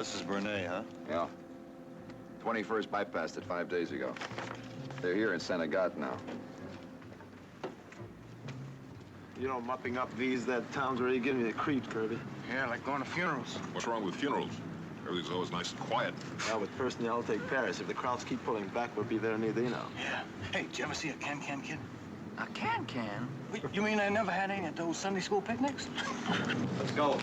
this is Bernay, huh? Yeah. 21st bypassed it 5 days ago. They're here in St. Agathe now. You know, mopping up that town's already giving me the creeps, Kirby. Yeah, like going to funerals. What's wrong with funerals? Everything's always nice and quiet. Well, with personally, I'll take Paris. If the crowds keep pulling back, we'll be there near the now. Yeah. Hey, did you ever see a can-can kid? A can-can? You mean they never had any at those Sunday school picnics? Let's go.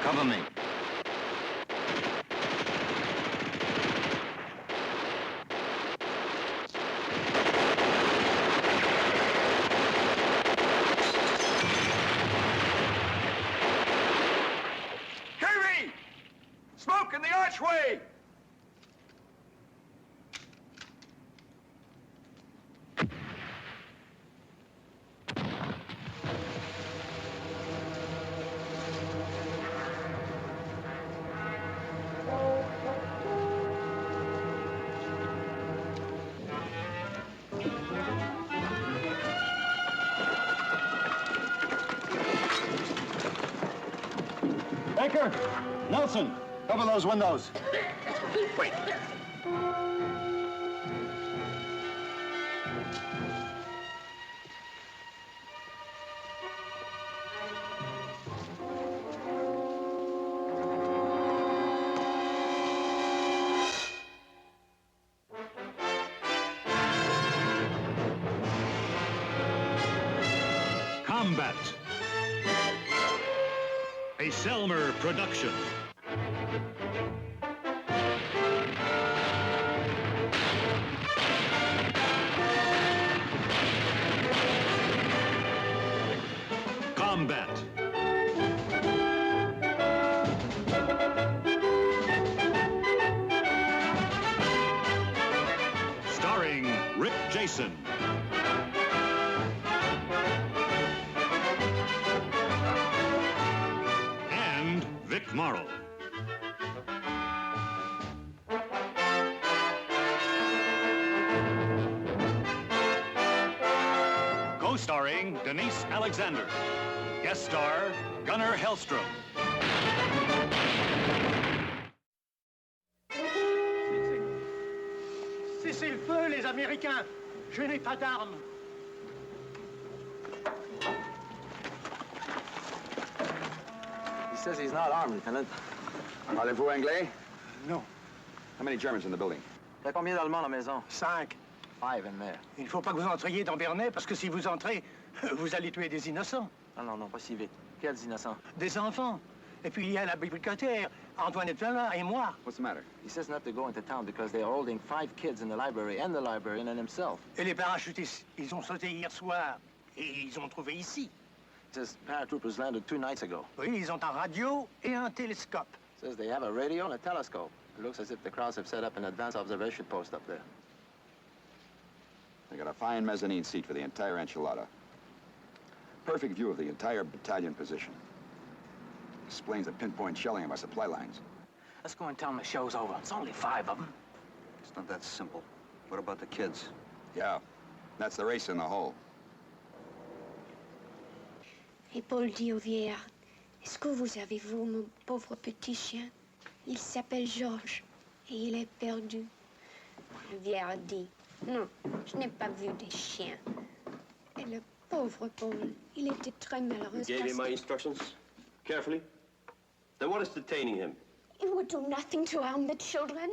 Cover me. Kirby! Smoke in the archway! Baker! Nelson! Cover those windows. Wait. Combat. A Selmer production. Combat. Starring Rick Jason. And Vic Morrow. Co-starring Denise Alexander. Guest star Gunnar Hellstrom. Cessez le feu, les Américains. Je n'ai pas d'armes. He says he's not armed, Lieutenant. Parlez-vous anglais? Non. How many Germans in the building? Il y a combien d'Allemands à la maison? 5. 5 in there. Il ne faut pas que vous entriez dans Bernay, parce que si vous entrez, vous allez tuer des innocents. Non, non, pas si vite. Quels innocents? Des enfants. Et puis il y a la bibliothécaire, Antoinette Valin et moi. What's the matter? He says not to go into town because they're holding 5 kids in the library and the librarian and himself. Et les parachutistes, ils ont sauté hier soir. Et ils ont trouvé ici. Says paratroopers landed 2 nights ago. Oui, ils ont un radio et un télescope. Says they have a radio and a telescope. It looks as if the Krauts have set up an advanced observation post up there. They got a fine mezzanine seat for the entire enchilada. Perfect view of the entire battalion position. Explains the pinpoint shelling of our supply lines. Let's go and tell them the show's over. It's only 5 of them. It's not that simple. What about the kids? Yeah. That's the race in the hole. Et Paul dit au vieillard, est-ce que vous avez vu mon pauvre petit chien? Il s'appelle Georges et il est perdu. Le vieillard dit, non, je n'ai pas vu des chiens. Et le pauvre Paul, il était très malheureux. You gave him my instructions carefully? Then what is detaining him? He would do nothing to harm the children,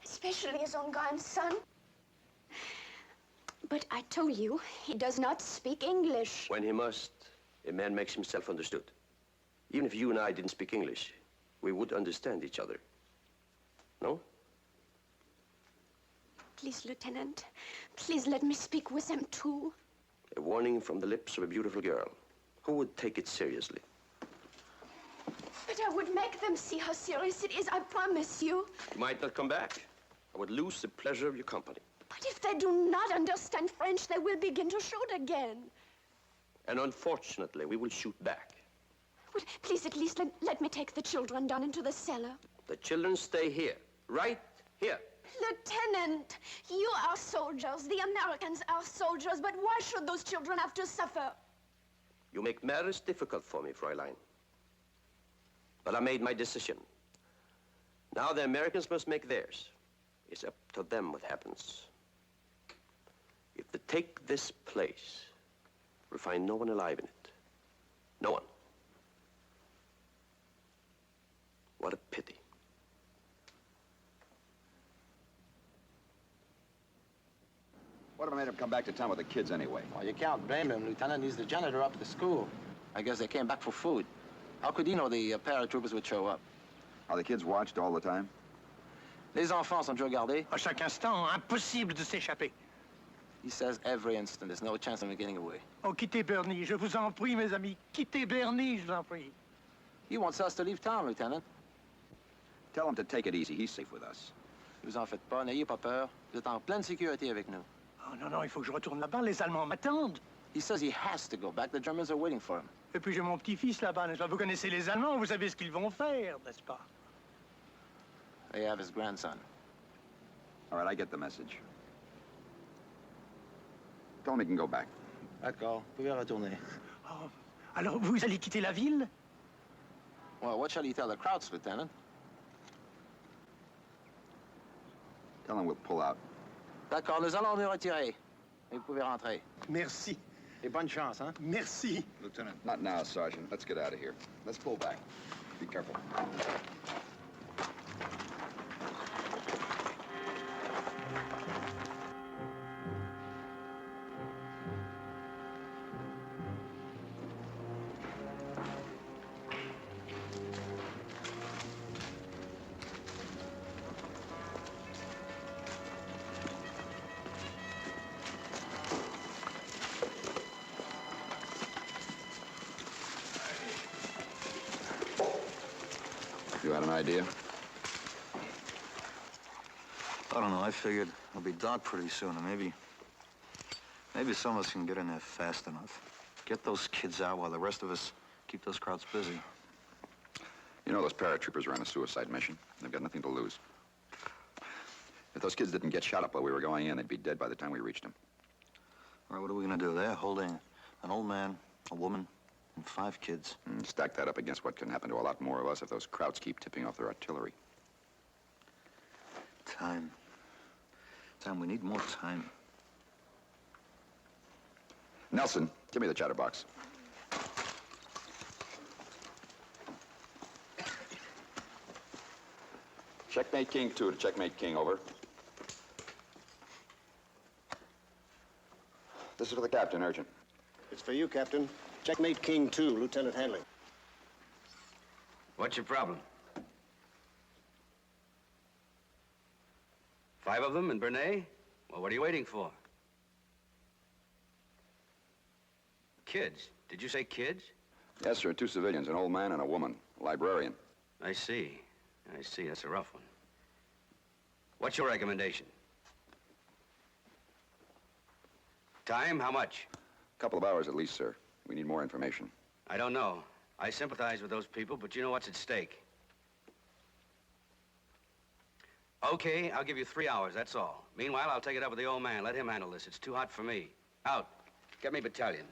especially his own grandson. But I told you, he does not speak English. When he must, a man makes himself understood. Even if you and I didn't speak English, we would understand each other. No? Please, Lieutenant, please let me speak with them too. A warning from the lips of a beautiful girl. Who would take it seriously? But I would make them see how serious it is, I promise you. You might not come back. I would lose the pleasure of your company. But if they do not understand French, they will begin to shoot again. And unfortunately, we will shoot back. But please, at least let me take the children down into the cellar. The children stay here, right here. Lieutenant, you are soldiers. The Americans are soldiers. But why should those children have to suffer? You make matters difficult for me, Fräulein. But I made my decision. Now the Americans must make theirs. It's up to them what happens. If they take this place, we'll find no one alive in it. No one. What a pity. What if I made him come back to town with the kids anyway? Well, you can't blame him, Lieutenant. He's the janitor up at the school. I guess they came back for food. How could he know the paratroopers would show up? Are the kids watched all the time? Les enfants sont toujours gardés. À chaque instant, impossible de s'échapper. He says every instant there's no chance of him getting away. Oh, quittez Bernie, je vous en prie, mes amis. Quittez Bernie, je vous en prie. He wants us to leave town, Lieutenant. Tell him to take it easy. He's safe with us. Ne vous en faites pas, n'ayez pas peur. Vous êtes en pleine sécurité avec nous. Oh non, non, il faut que je retourne là-bas. Les Allemands m'attendent. He says he has to go back. The Germans are waiting for him. Et puis j'ai mon petit-fils là-bas, n'est-ce pas? Vous connaissez les Allemands, vous savez ce qu'ils vont faire, n'est-ce pas? They have his grandson. All right, I get the message. Tell him he can go back. D'accord, vous pouvez retourner. Oh, alors vous allez quitter la ville? Well, what shall he tell the Krauts, Lieutenant? Tell him we'll pull out. D'accord, nous allons nous retirer. Et vous pouvez rentrer. Merci. Et bonne chance, hein? Merci. Lieutenant. Not now, Sergeant. Let's get out of here. Let's pull back. Be careful. You had an idea? I don't know. I figured it'll be dark pretty soon, and maybe some of us can get in there fast enough. Get those kids out while the rest of us keep those crowds busy. You know those paratroopers are on a suicide mission. They've got nothing to lose. If those kids didn't get shot up while we were going in, they'd be dead by the time we reached them. All right, what are we gonna do? They're holding an old man, a woman, and 5 kids. Stack that up against what can happen to a lot more of us if those Krauts keep tipping off their artillery. Time. Time. We need more time. Nelson, give me the chatterbox. Checkmate King 2 to Checkmate King, over. This is for the captain, urgent. It's for you, Captain. Checkmate King 2, Lieutenant Hanley. What's your problem? 5 of them in Bernay? Well, what are you waiting for? Kids? Did you say kids? Yes, sir. 2 civilians, an old man and a woman, a librarian. I see. I see. That's a rough one. What's your recommendation? Time? How much? A couple of hours at least, sir. We need more information. I don't know. I sympathize with those people, but you know what's at stake. Okay, I'll give you 3 hours, that's all. Meanwhile, I'll take it up with the old man. Let him handle this. It's too hot for me. Out. Get me battalion.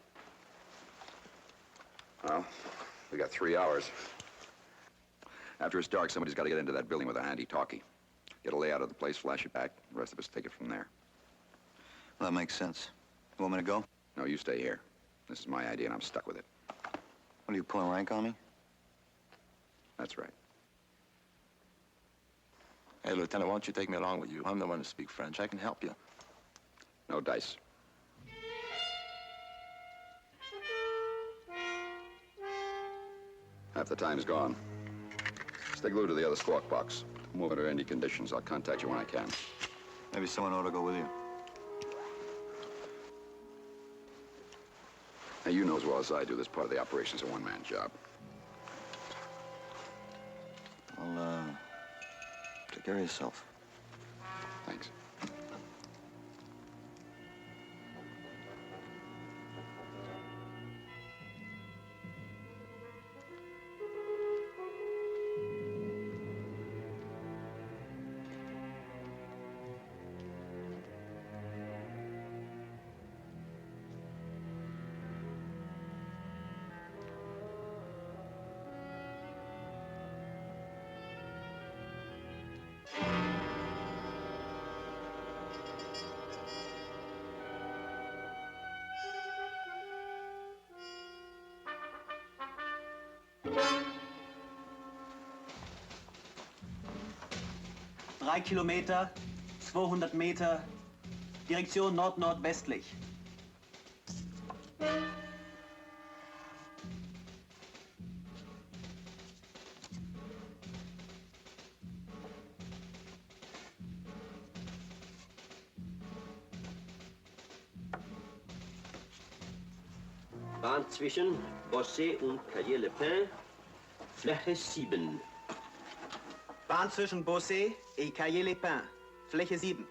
Well, we got 3 hours. After it's dark, somebody's got to get into that building with a handy talkie. Get a layout of the place, flash it back. The rest of us take it from there. Well, that makes sense. You want me to go? No, you stay here. This is my idea, and I'm stuck with it. What, are you pulling rank on me? That's right. Hey, Lieutenant, why don't you take me along with you? I'm the one who speaks French. I can help you. No dice. Half the time's gone. Stay glued to the other squawk box. Move under any conditions. I'll contact you when I can. Maybe someone ought to go with you. Now, you know as well as I do this part of the operation's a one-man job. Well, take care of yourself. Thanks. Drei Kilometer, 200 Meter, Direktion nord-nordwestlich. Bahn zwischen Bossé und Cahiers-le-Pin, Fläche 7. Bahn zwischen Bossé et Cahiers-les-Pins, Fläche 7.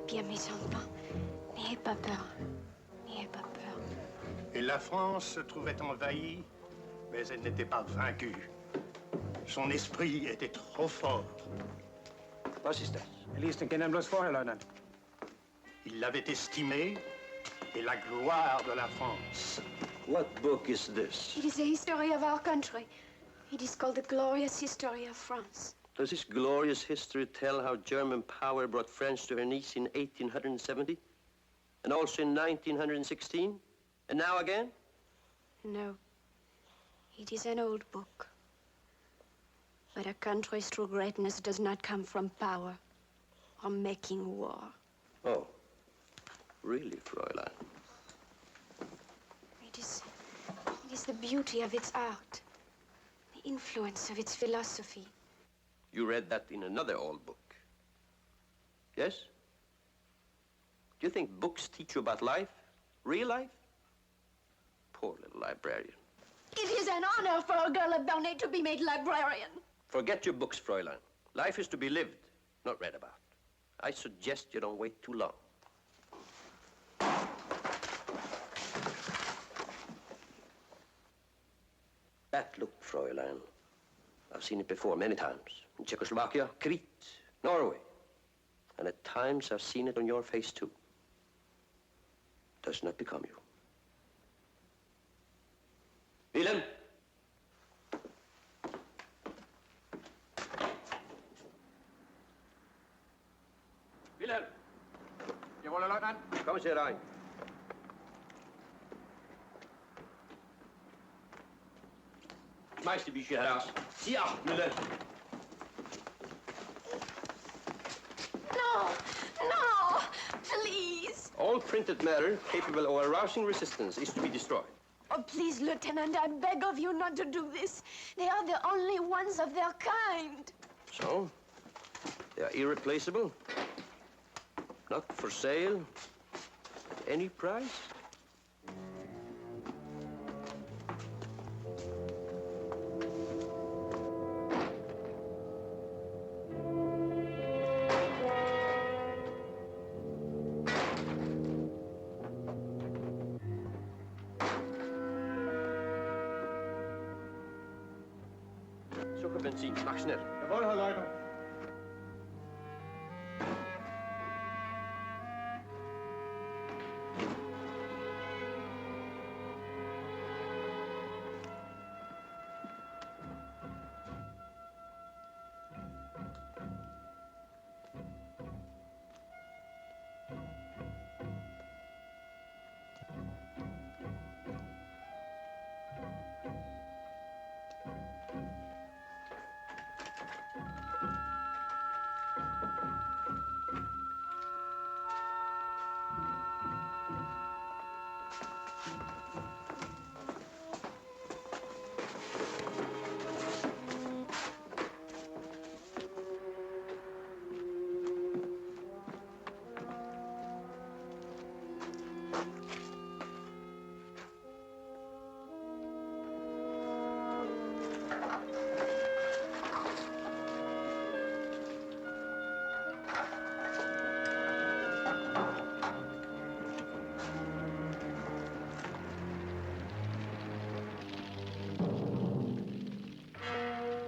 Bien, mes enfants, n'ayez pas peur. N'ayez pas peur. Et la France se trouvait envahie, mais elle n'était pas vaincue. Son esprit était trop fort. Was ist das? Lies den Kindern bloß vorher, Leutnant. Il l'avait estimé et la gloire de la France. What book is this? It is the history of our country. It is called the Glorious History of France. Does this glorious history tell how German power brought France to her knees in 1870? And also in 1916? And now again? No. It is an old book. But a country's true greatness does not come from power or making war. Oh, really, Fräulein? It is the beauty of its art, the influence of its philosophy. You read that in another old book. Yes? Do you think books teach you about life? Real life? Poor little librarian. It is an honor for a girl of Bernay to be made librarian. Forget your books, Fräulein. Life is to be lived, not read about. I suggest you don't wait too long. That look, Fräulein. I've seen it before many times. In Czechoslovakia, Crete, Norway. And at times I've seen it on your face, too. Does not become you. Wilhelm! Wilhelm! Jawohl, Herr Leutnant. Kommen Sie rein. meiste bücher heraus. Zieh ab, Müller. No, no, please. All printed matter capable of arousing resistance is to be destroyed. Oh, please, Lieutenant, I beg of you not to do this. They are the only ones of their kind. So, they are irreplaceable, not for sale, at any price. Zoeken benzine, mach schnell. Jawohl, Herr Leiter.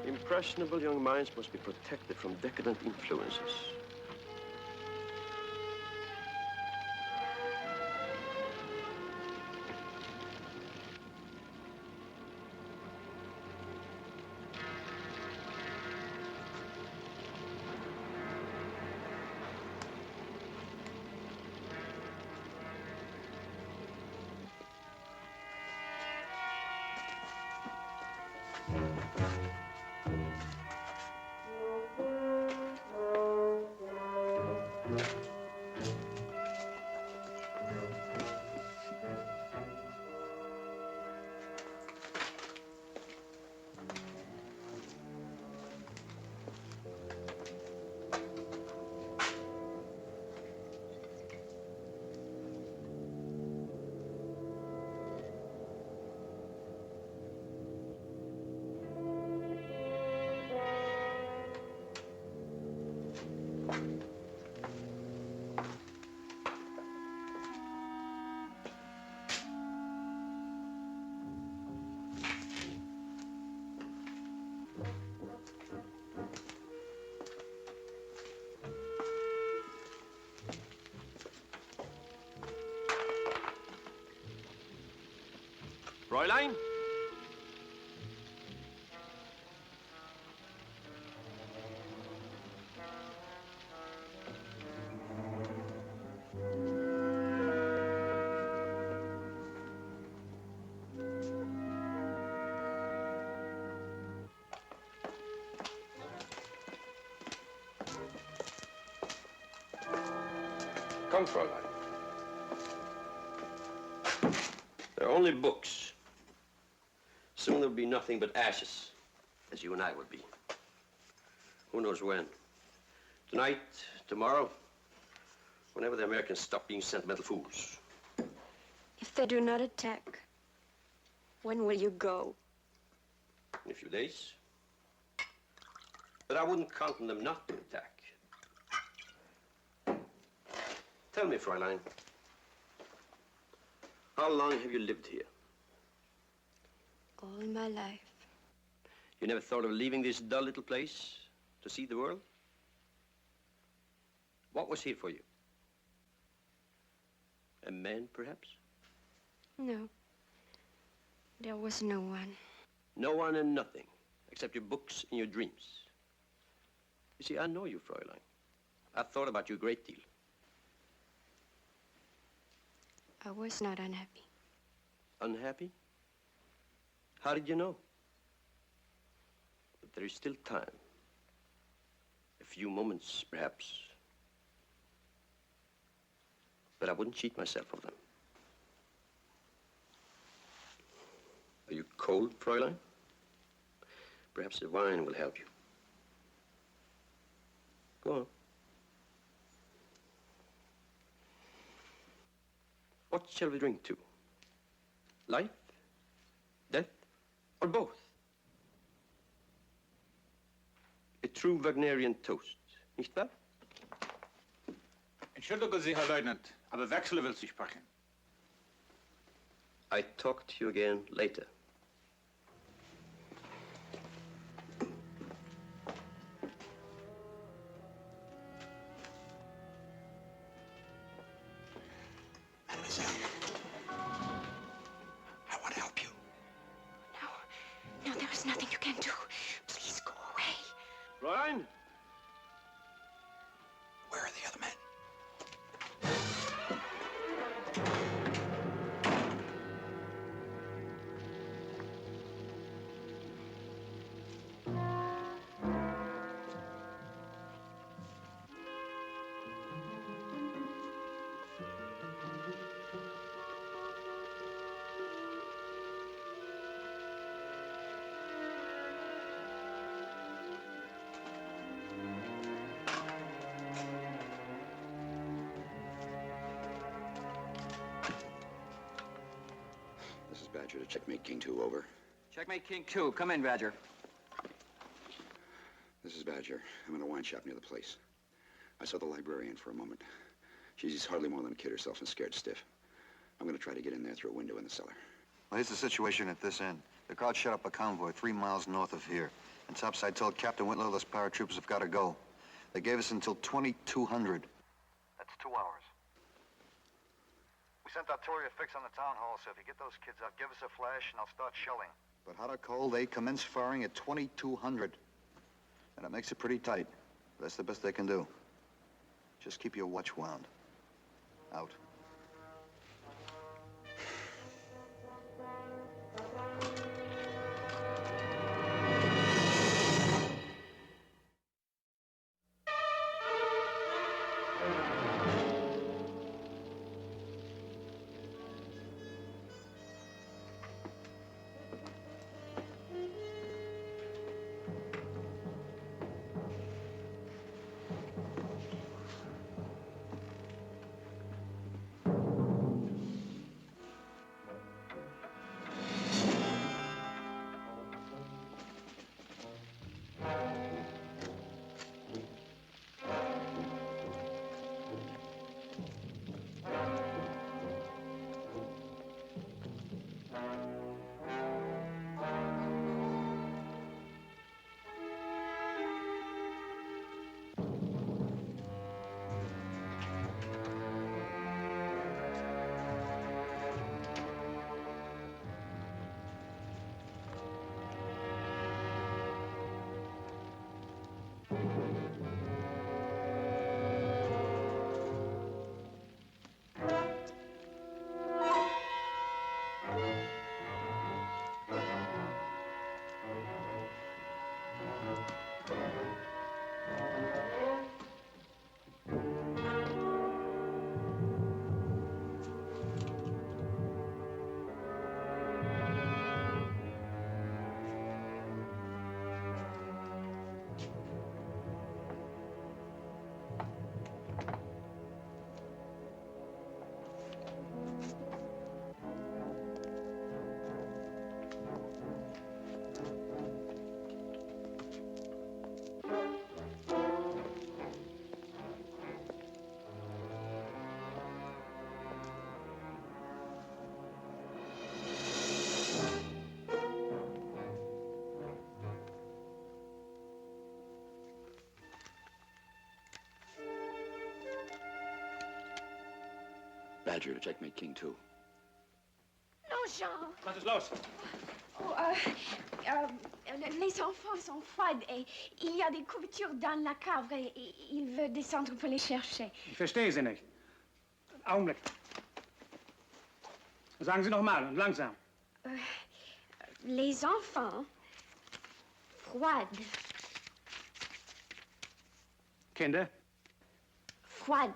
Impressionable young minds must be protected from decadent influences. Fräulein? Come, Fräulein. They're only books. Soon there'll be nothing but ashes, as you and I will be. Who knows when? Tonight, tomorrow, whenever the Americans stop being sentimental fools. If they do not attack, when will you go? In a few days. But I wouldn't count on them not to attack. Tell me, Fräulein, how long have you lived here? All my life. You never thought of leaving this dull little place to see the world? What was here for you? A man, perhaps? No. There was no one. No one and nothing, except your books and your dreams. You see, I know you, Fräulein. I've thought about you a great deal. I was not unhappy. Unhappy? How did you know? There is still time. A few moments, perhaps. But I wouldn't cheat myself of them. Are you cold, Fräulein? Perhaps the wine will help you. Go on. What shall we drink to? Life? Death? Or both? A true Wagnerian toast, nicht wahr? Entschuldigen Sie, Herr Leutnant, aber Wechsel will Sie sprechen. I talk to you again later. I want to help you. No, there is nothing you can do. Please go away. Fräulein! Where are the other men? This is Badger to Checkmate King 2, over. Checkmate King 2. Come in, Badger. This is Badger. I'm in a wine shop near the place. I saw the librarian for a moment. She's hardly more than a kid herself and scared stiff. I'm going to try to get in there through a window in the cellar. Well, here's the situation at this end. The crowd shut up a convoy 3 miles north of here. And topside told Captain Whitlow those paratroopers have got to go. They gave us until 2200. That's 2 hours. We sent artillery fix on the town hall, so if you get those kids out, give us a flash and I'll start shelling. But hot or cold, they commence firing at 2200. And it makes it pretty tight. That's the best they can do. Just keep your watch wound. Out. Badger to Checkmate King 2. Non, Jean. Was ist los? Oh, les enfants sont froids et il y a des couvertures dans la cave et il veut descendre pour les chercher. Ich verstehe Sie nicht. Augenblick. Sagen Sie noch mal und langsam. Les enfants Froide. Kinder? Froide.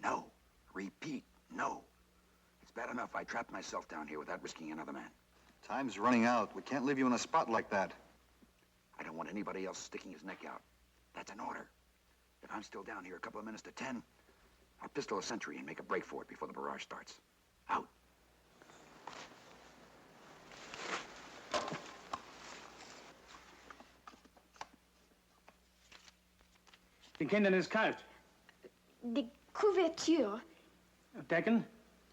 No. Repeat, no. It's bad enough I trapped myself down here without risking another man. Time's running out. We can't leave you in a spot like that. I don't want anybody else sticking his neck out. That's an order. If I'm still down here a couple of minutes to 10, I'll pistol a sentry and make a break for it before the barrage starts. Out. Den Kindern ist kalt. Des couvertures. Decken?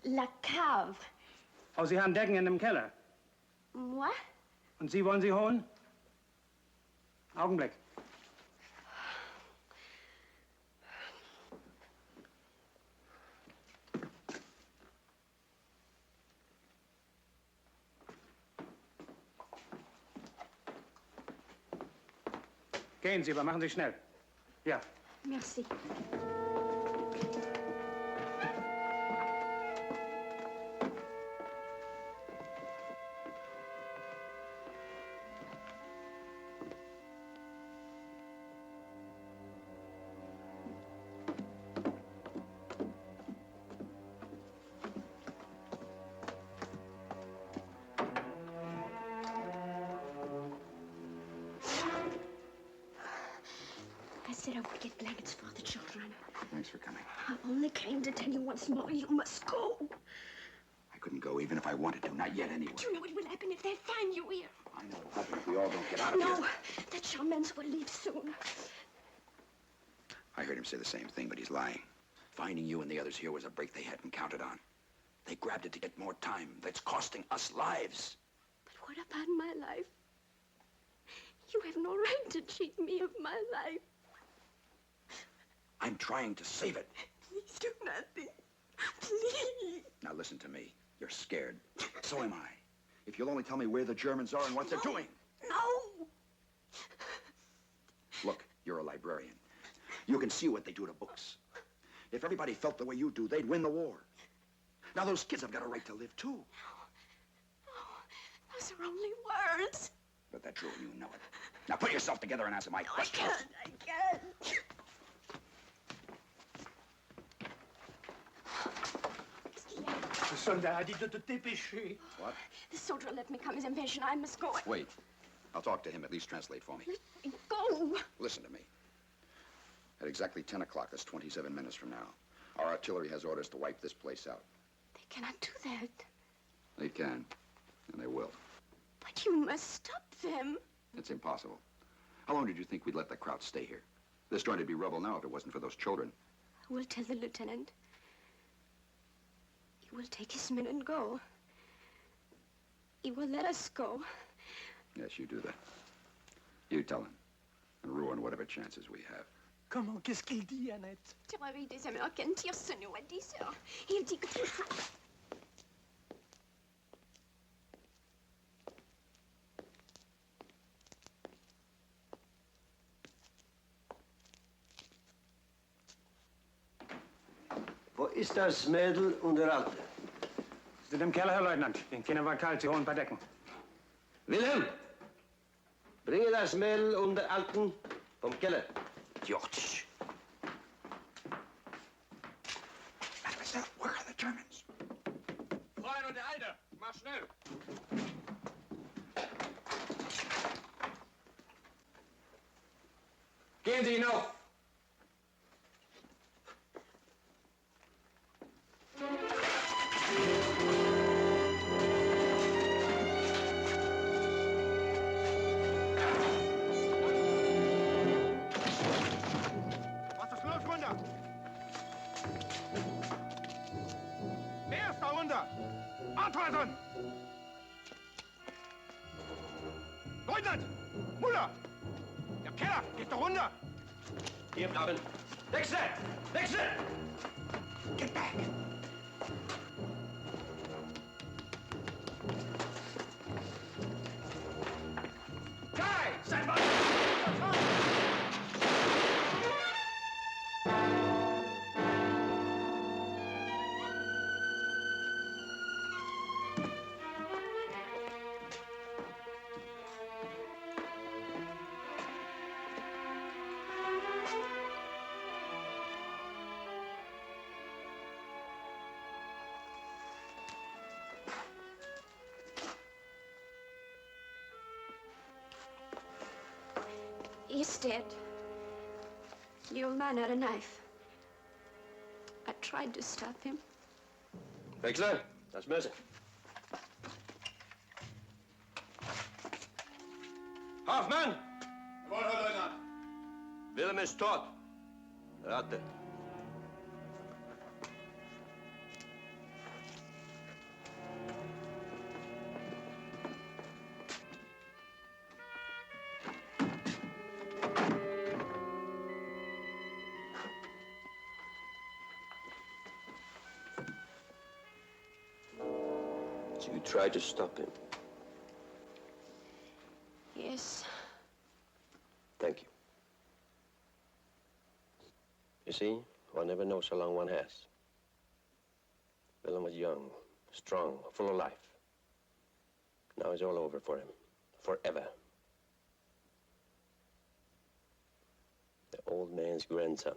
La cave. Oh, Sie haben Decken in dem Keller. Moi? Und Sie wollen sie holen? Augenblick. Gehen Sie, aber machen Sie schnell. Ja. Merci. I said I would get blankets for the children. Thanks for coming. I only came to tell you once more you must go. I couldn't go even if I wanted to. Not yet, anyway. Do you know what will happen if they find you here? I know what happens if we all don't get out of No, here. the Charmens will leave soon. I heard him say the same thing, but he's lying. Finding you and the others here was a break they hadn't counted on. They grabbed it to get more time. That's costing us lives. But what about my life? You have no right to cheat me of my life. I'm trying to save it. Please do nothing. Please. Now listen to me. You're scared. So am I. If you'll only tell me where the Germans are and what they're doing. No. Look, you're a librarian. You can see what they do to books. If everybody felt the way you do, they'd win the war. Now those kids have got a right to live too. No, those are only words. But they're true, you know it. Now put yourself together and answer my question. I can't. Le soldat a dit de te dépêcher. What? The soldier let me come. He's impatient. I must go. Wait. I'll talk to him. At least translate for me. Go. Listen to me. At exactly 10 o'clock, that's 27 minutes from now, our artillery has orders to wipe this place out. They cannot do that. They can, and they will. But you must stop them. It's impossible. How long did you think we'd let the crowd stay here? There's going to be rubble now if it wasn't for those children. I will tell the lieutenant. He will take his men and go. He will let us go. Yes, you do that. You tell him, and ruin whatever chances we have. Comment? Qu'est-ce qu'il dit, Annette? Tireurs des Américains tirent sur nous à 10 heures. Il dit que... Wo ist das Mädel und der Alte? Sind im Keller, Herr Leutnant. Den Kindern war kalt. Sie holen ein paar Decken. Wilhelm, bringe das Mädel und der Alten vom Keller. George. Mademoiselle, where are the Germans? Fräulein und der Alte, mach schnell. Gehen Sie hinauf. Was ist los, runter? Wer ist da runter? Antworten! Leutnant! Muller! Der Keller! Geht doch runter! Hier bleiben. Wechsel! Wechsel! Get back! Kai! Sein Mann! He's dead. The old man had a knife. I tried to stop him. Wechsler, das Messer. Hoffmann! Jawohl, Herr Leutnant. Willem ist tot. Ratte. So you tried to stop him? Yes. Thank you. You see, one never knows how long one has. Willem was young, strong, full of life. Now it's all over for him. Forever. The old man's grandson.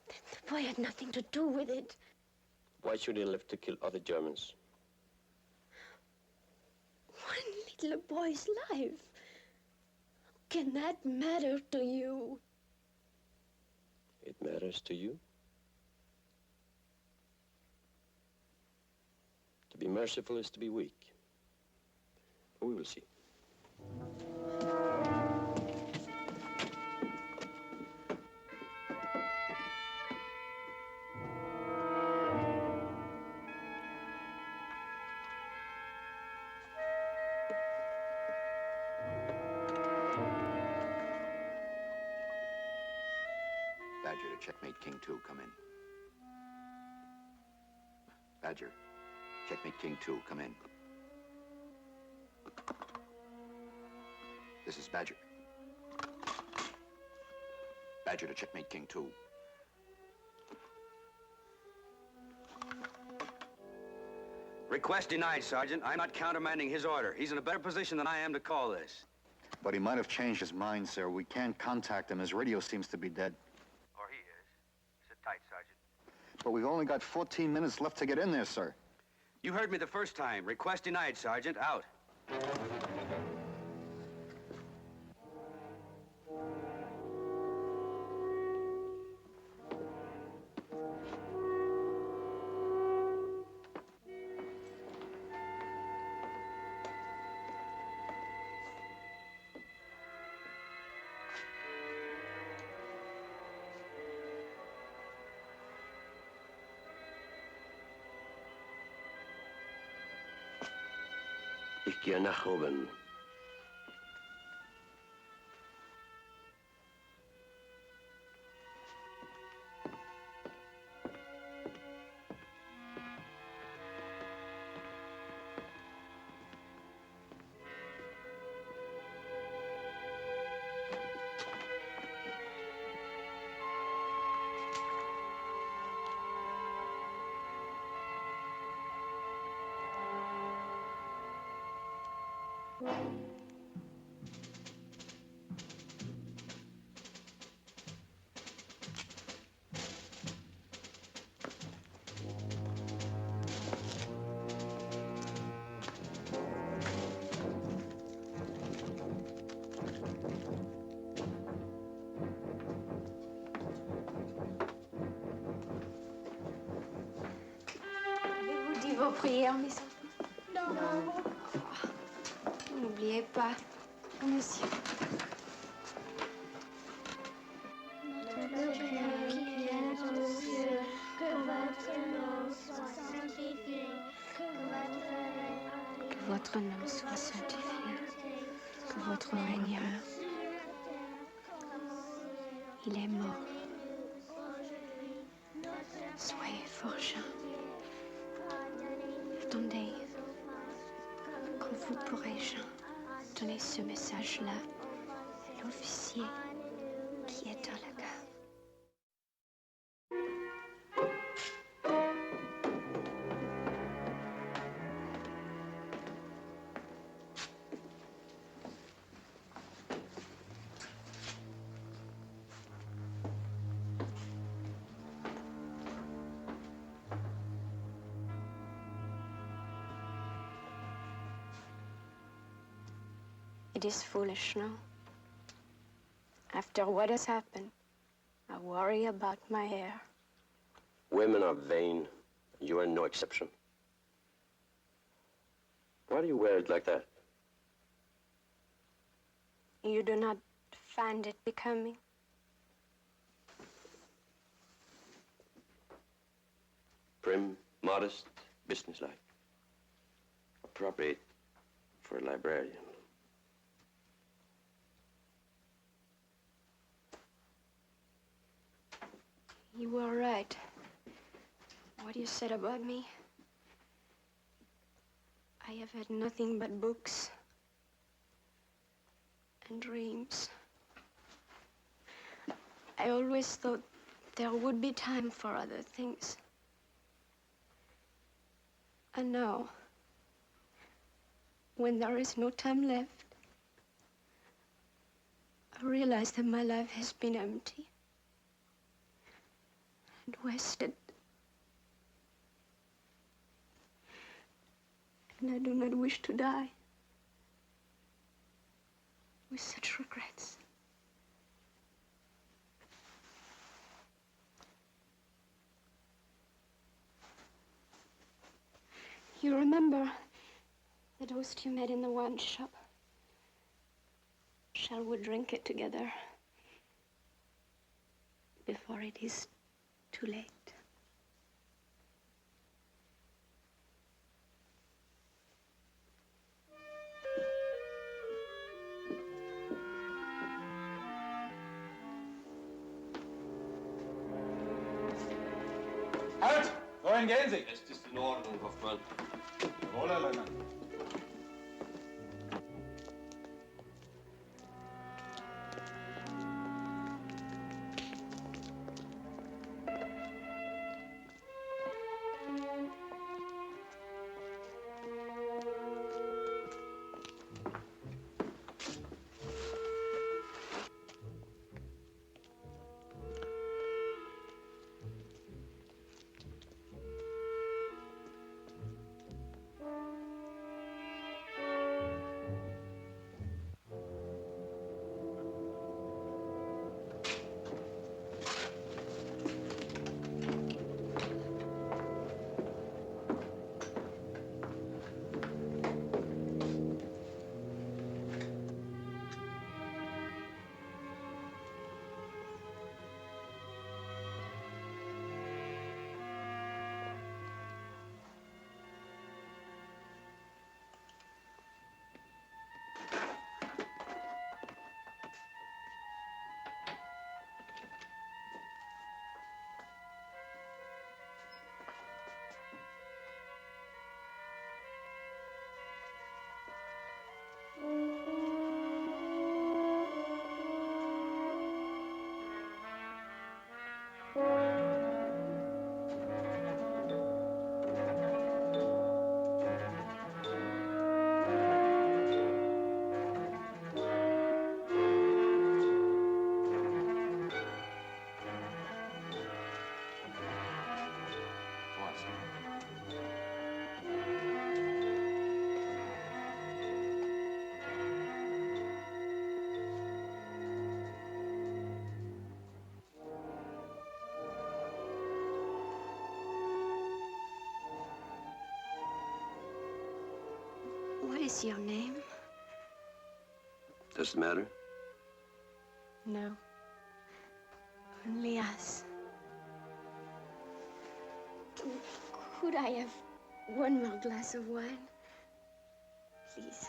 The boy had nothing to do with it. Why should he live to kill other Germans? One little boy's life. Can that matter to you? It matters to you? To be merciful is to be weak. We will see. Badger to checkmate King 2, come in. Badger, checkmate King 2, come in. This is Badger. Badger to checkmate King 2. Request denied, Sergeant. I'm not countermanding his order. He's in a better position than I am to call this. But he might have changed his mind, sir. We can't contact him. His radio seems to be dead. Or he is. Sit tight, Sergeant. But we've only got 14 minutes left to get in there, sir. You heard me the first time. Request denied, Sergeant. Out. Ich gehe nach oben. Avez-vous dit vos prières, mes enfants? Non. N'oubliez pas, monsieur. Notre Père qui es aux cieux, que votre nom soit sanctifié, que votre nom soit sanctifié, que votre règne arrive. Il est mort. Soyez forgés. Attendez. Quand vous pourrez-je donner ce message-là à l'officier qui est dans la cave? It is foolish, no? After what has happened, I worry about my hair. Women are vain. You are no exception. Why do you wear it like that? You do not find it becoming? Prim, modest, businesslike. Appropriate for a librarian. You were right. What you said about me. I have had nothing but books and dreams. I always thought there would be time for other things. And now, when there is no time left, I realize that my life has been empty and wasted. And I do not wish to die with such regrets. You remember the toast you made in the wine shop? Shall we drink it together before it is too late? Halt! Wohin gehen Sie? Es ist in Ordnung, Hoffmann. Jawohl, Herr Leutnant. What is your name? Does it matter? No. Only us. Could I have one more glass of wine? Please.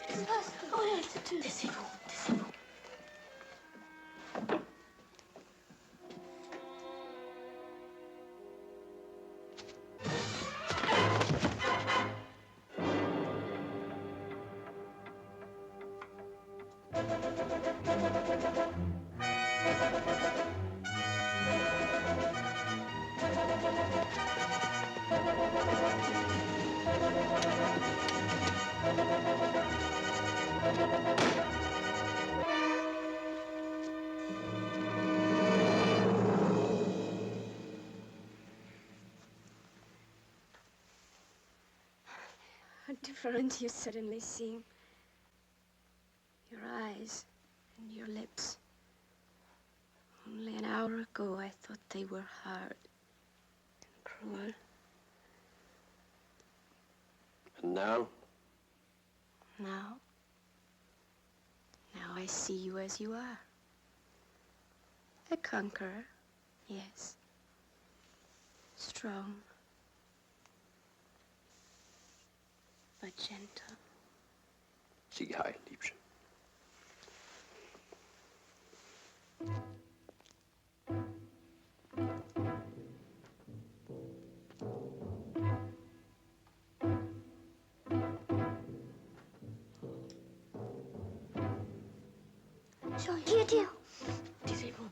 Taisez-vous, taisez-vous. How different you suddenly seem. Your eyes and your lips. Only an hour ago, I thought they were hard and cruel. And now? Now I see you as you are. A conqueror, yes. Strong, but gentle. Sieg heil, Liebchen. Soll ich dir? Taisez-vous.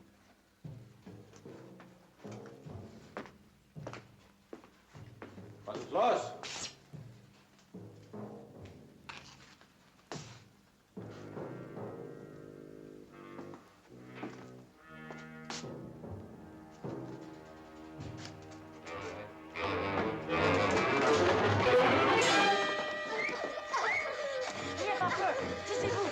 Was ist los? Taisez-vous.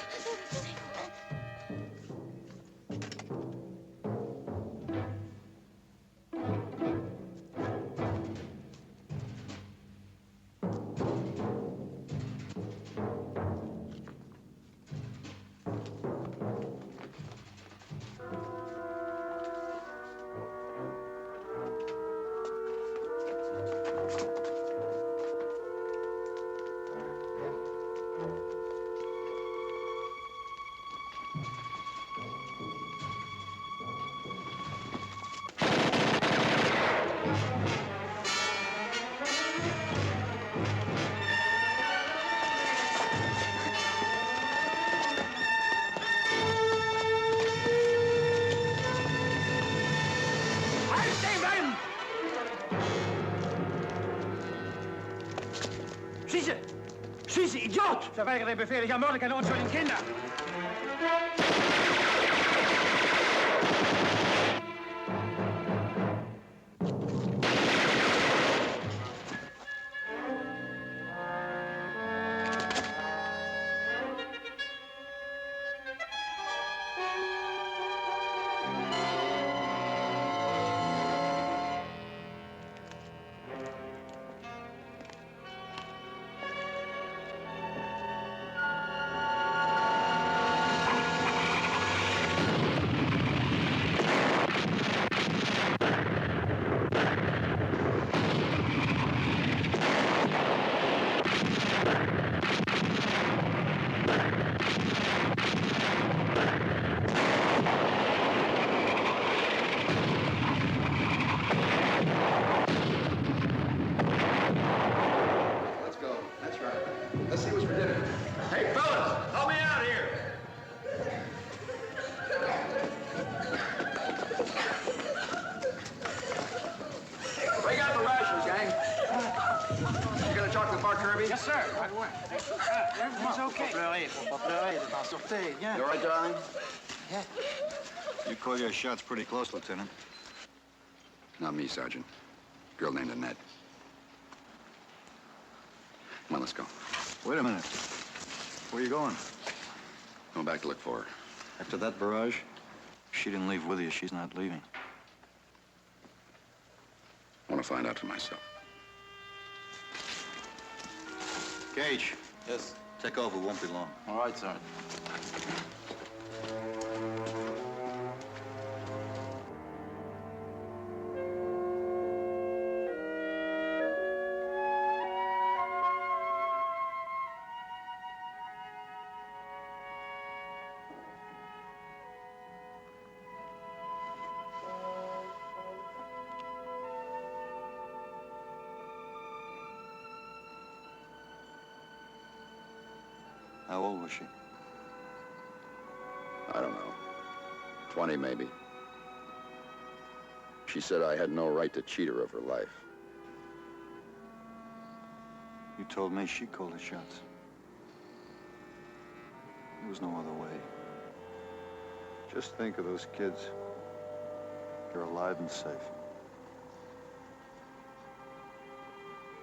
Schieße! Schieße, Idiot! Verweigere den Befehl, ich ermorde keine unschuldigen Kinder! Let's see what's for dinner. Hey, fellas, help me out here. Bring out the rations, gang. You gonna talk to the bar, Kirby? Yes, sir. Right away. Everything's okay. Faut pas pleurer, faut pas sortir. Viens. You all right, darling? Yeah. You call your shots pretty close, Lieutenant. Not me, Sergeant. Girl named Annette. Come on, let's go. Wait a minute. Where are you going? Going back to look for her. After that barrage? She didn't leave with you. She's not leaving. I want to find out for myself. Gage. Yes. Take over. Won't be long. All right, Sergeant. How old was she? I don't know. 20, maybe. She said I had no right to cheat her of her life. You told me she called the shots. There was no other way. Just think of those kids. They're alive and safe.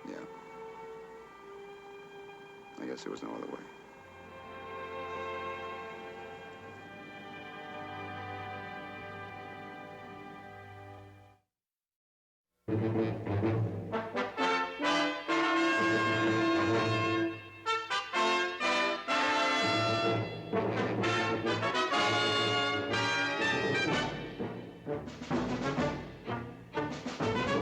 Yeah. I guess there was no other way.